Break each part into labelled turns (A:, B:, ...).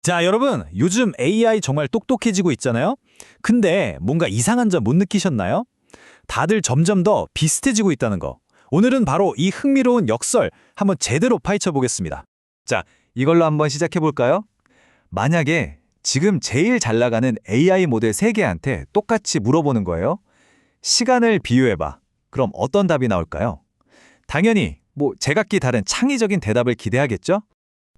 A: 자, 여러분, 요즘 AI 정말 똑똑해지고 있잖아요? 근데 뭔가 이상한 점 못 느끼셨나요? 다들 점점 더 비슷해지고 있다는 거. 오늘은 바로 이 흥미로운 역설 한번 제대로 파헤쳐 보겠습니다. 자, 이걸로 한번 시작해 볼까요? 만약에 지금 제일 잘 나가는 AI 모델 3개한테 똑같이 물어보는 거예요. 시간을 비유해 봐. 그럼 어떤 답이 나올까요? 당연히 제각기 다른 창의적인 대답을 기대하겠죠?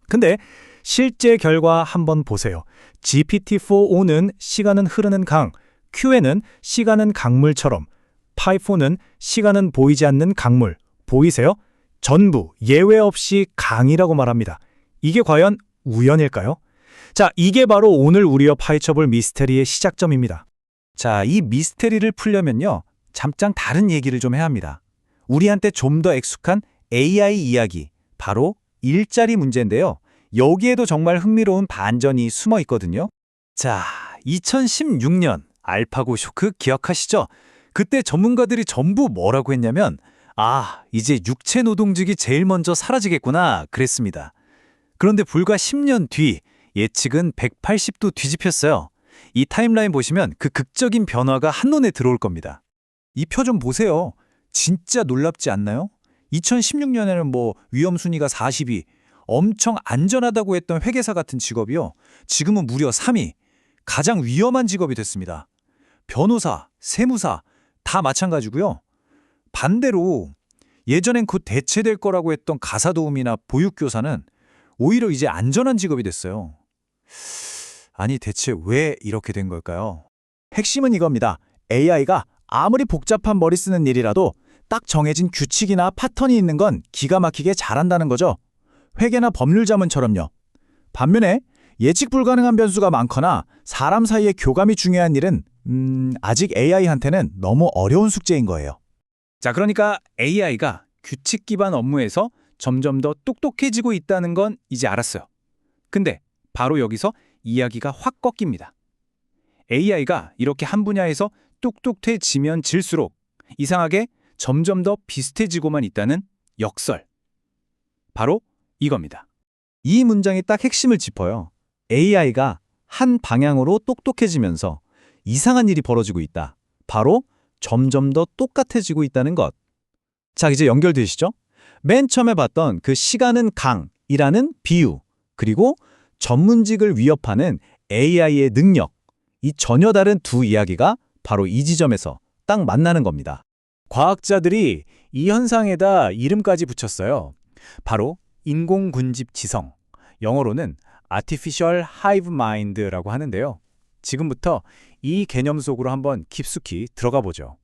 B: 근데 실제 결과 한번 보세요. GPT-4o는 시간은 흐르는 강, QN은 시간은 강물처럼, pi4는 시간은 보이지 않는 강물. 보이세요? 전부 예외 없이 강이라고 말합니다. 이게 과연 우연일까요? 자, 이게 바로 오늘 우리가 파헤쳐볼 미스테리의 시작점입니다.
A: 자, 이 미스테리를 풀려면요. 잠깐 다른 얘기를 좀 해야 합니다. 우리한테 좀 더 익숙한 AI 이야기, 바로 일자리 문제인데요. 여기에도 정말 흥미로운 반전이 숨어 있거든요. 자, 2016년 알파고 쇼크 기억하시죠? 그때 전문가들이 전부 뭐라고 했냐면 이제 육체 노동직이 제일 먼저 사라지겠구나 그랬습니다. 그런데 불과 10년 뒤 예측은 180도 뒤집혔어요. 이 타임라인 보시면 그 극적인 변화가 한눈에 들어올 겁니다. 이 표 좀 보세요. 진짜 놀랍지 않나요? 2016년에는 위험 순위가 42, 엄청 안전하다고 했던 회계사 같은 직업이요. 지금은 무려 3위, 가장 위험한 직업이 됐습니다. 변호사, 세무사 다 마찬가지고요. 반대로 예전엔 곧 대체될 거라고 했던 가사도우미나 보육교사는 오히려 이제 안전한 직업이 됐어요. 아니 대체 왜 이렇게 된 걸까요?
B: 핵심은 이겁니다. AI가 아무리 복잡한 머리 쓰는 일이라도 딱 정해진 규칙이나 패턴이 있는 건 기가 막히게 잘한다는 거죠. 회계나 법률 자문처럼요. 반면에 예측 불가능한 변수가 많거나 사람 사이의 교감이 중요한 일은 아직 AI한테는 너무 어려운 숙제인 거예요.
A: 자, 그러니까 AI가 규칙 기반 업무에서 점점 더 똑똑해지고 있다는 건 이제 알았어요. 근데 바로 여기서 이야기가 확 꺾입니다. AI가 이렇게 한 분야에서 똑똑해지면 질수록 이상하게 점점 더 비슷해지고만 있다는 역설. 바로 이겁니다. 이 문장이 딱 핵심을 짚어요. AI가 한 방향으로 똑똑해지면서 이상한 일이 벌어지고 있다. 바로 점점 더 똑같아지고 있다는 것. 자, 이제 연결되시죠? 맨 처음에 봤던 그 시간은 강이라는 비유, 그리고 전문직을 위협하는 AI의 능력, 이 전혀 다른 두 이야기가 바로 이 지점에서 딱 만나는 겁니다.
B: 과학자들이 이 현상에다 이름까지 붙였어요. 바로 인공군집지성, 영어로는 Artificial Hive Mind라고 하는데요. 지금부터 이 개념 속으로 한번 깊숙이 들어가 보죠.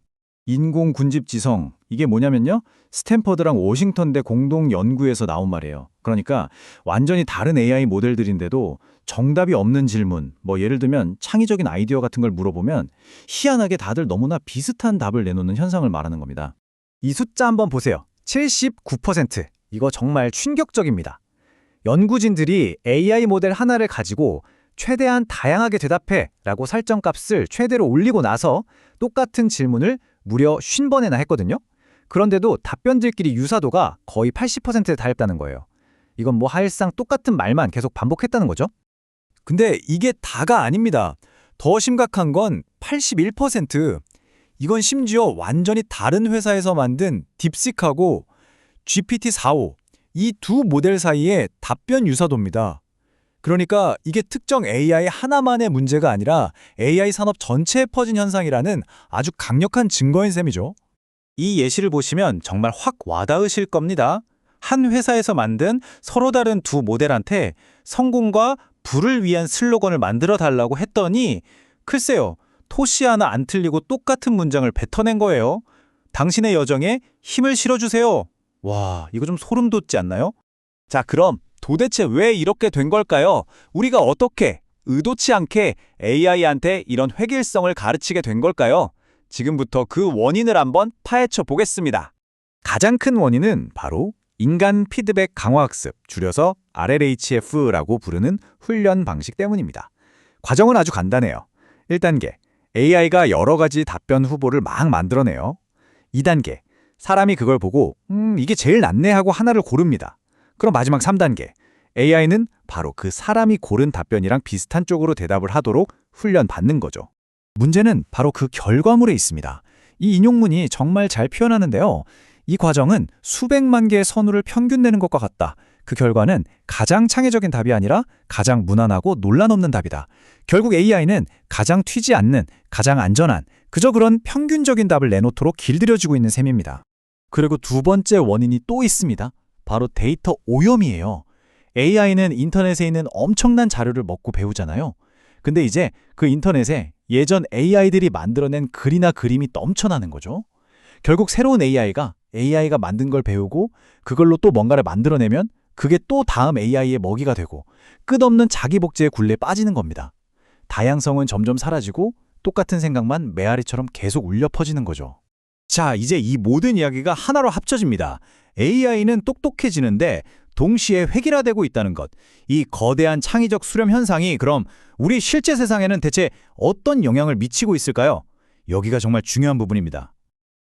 A: 인공군집지성, 이게 뭐냐면요. 스탠퍼드랑 워싱턴대 공동연구에서 나온 말이에요. 그러니까 완전히 다른 AI 모델들인데도 정답이 없는 질문, 예를 들면 창의적인 아이디어 같은 걸 물어보면 희한하게 다들 너무나 비슷한 답을 내놓는 현상을 말하는 겁니다.
B: 이 숫자 한번 보세요. 79%. 이거 정말 충격적입니다. 연구진들이 AI 모델 하나를 가지고 최대한 다양하게 대답해 라고 설정값을 최대로 올리고 나서 똑같은 질문을 무려 50번이나 했거든요. 그런데도 답변들끼리 유사도가 거의 80%에 달했다는 거예요. 이건 사실상 똑같은 말만 계속 반복했다는 거죠.
A: 근데 이게 다가 아닙니다. 더 심각한 건 81%. 이건 심지어 완전히 다른 회사에서 만든 딥시크하고 GPT-4o, 이 두 모델 사이의 답변 유사도입니다. 그러니까 이게 특정 AI 하나만의 문제가 아니라 AI 산업 전체에 퍼진 현상이라는 아주 강력한 증거인 셈이죠. 이 예시를 보시면 정말 확 와닿으실 겁니다. 한 회사에서 만든 서로 다른 두 모델한테 성공과 불을 위한 슬로건을 만들어 달라고 했더니 글쎄요, 토시 하나 안 틀리고 똑같은 문장을 뱉어낸 거예요. 당신의 여정에 힘을 실어주세요. 와, 이거 좀 소름 돋지 않나요? 자, 그럼 도대체 왜 이렇게 된 걸까요? 우리가 어떻게 의도치 않게 AI한테 이런 획일성을 가르치게 된 걸까요? 지금부터 그 원인을 한번 파헤쳐 보겠습니다. 가장 큰 원인은 바로 인간 피드백 강화학습, 줄여서 RLHF라고 부르는 훈련 방식 때문입니다. 과정은 아주 간단해요. 1단계, AI가 여러 가지 답변 후보를 막 만들어내요. 2단계, 사람이 그걸 보고 이게 제일 낫네 하고 하나를 고릅니다. 그럼 마지막 3단계, AI는
B: 바로 그 사람이 고른 답변이랑 비슷한 쪽으로 대답을 하도록 훈련받는 거죠. 문제는 바로 그 결과물에 있습니다. 이 인용문이 정말 잘 표현하는데요. 이 과정은 수백만 개의 선우를 평균 내는 것과 같다. 그 결과는 가장 창의적인 답이 아니라 가장 무난하고 논란 없는 답이다. 결국 AI는 가장 튀지 않는, 가장 안전한, 그저 그런 평균적인 답을 내놓도록 길들여지고 있는 셈입니다. 그리고 두 번째 원인이 또 있습니다. 바로 데이터 오염이에요. AI는 인터넷에 있는 엄청난 자료를 먹고 배우잖아요. 근데 이제 그 인터넷에 예전 AI들이 만들어낸 글이나 그림이 넘쳐나는 거죠. 결국 새로운 AI가 만든 걸 배우고 그걸로 또 뭔가를 만들어내면 그게 또 다음 AI의 먹이가 되고 끝없는 자기 복제의 굴레에 빠지는 겁니다. 다양성은 점점 사라지고 똑같은 생각만 메아리처럼 계속 울려 퍼지는 거죠. 자, 이제 이 모든 이야기가 하나로 합쳐집니다. AI는 똑똑해지는데 동시에 획일화되고 있다는 것. 이 거대한 창의적 수렴 현상이 그럼 우리 실제 세상에는 대체 어떤 영향을 미치고 있을까요? 여기가 정말 중요한 부분입니다.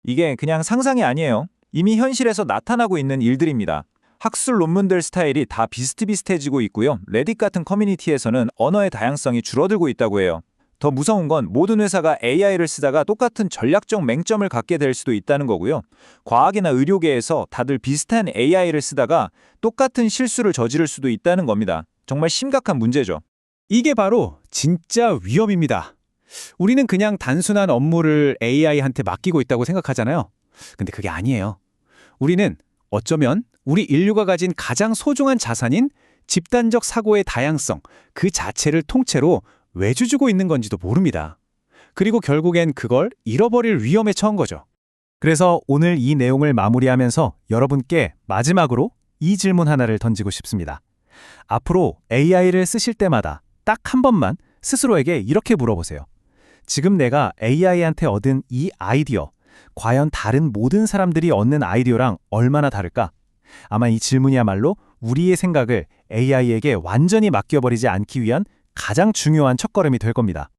A: 이게 그냥 상상이 아니에요. 이미 현실에서 나타나고 있는 일들입니다. 학술 논문들 스타일이 다 비슷비슷해지고 있고요. 레딧 같은 커뮤니티에서는 언어의 다양성이 줄어들고 있다고 해요. 더 무서운 건 모든 회사가 AI를 쓰다가 똑같은 전략적 맹점을 갖게 될 수도 있다는 거고요. 과학이나 의료계에서 다들 비슷한 AI를 쓰다가 똑같은 실수를 저지를 수도 있다는 겁니다. 정말 심각한 문제죠.
B: 이게 바로 진짜 위험입니다. 우리는 그냥 단순한 업무를 AI한테 맡기고 있다고 생각하잖아요. 근데 그게 아니에요. 우리는 어쩌면 우리 인류가 가진 가장 소중한 자산인 집단적 사고의 다양성, 그 자체를 통째로 외주주고 있는 건지도 모릅니다. 그리고 결국엔 그걸 잃어버릴 위험에 처한 거죠. 그래서 오늘 이 내용을 마무리하면서 여러분께 마지막으로 이 질문 하나를 던지고 싶습니다. 앞으로 AI를 쓰실 때마다 딱 한 번만 스스로에게 이렇게 물어보세요. 지금 내가 AI한테 얻은 이 아이디어, 과연 다른 모든 사람들이 얻는 아이디어랑 얼마나 다를까? 아마 이 질문이야말로 우리의 생각을 AI에게 완전히 맡겨버리지 않기 위한 가장 중요한 첫걸음이 될 겁니다.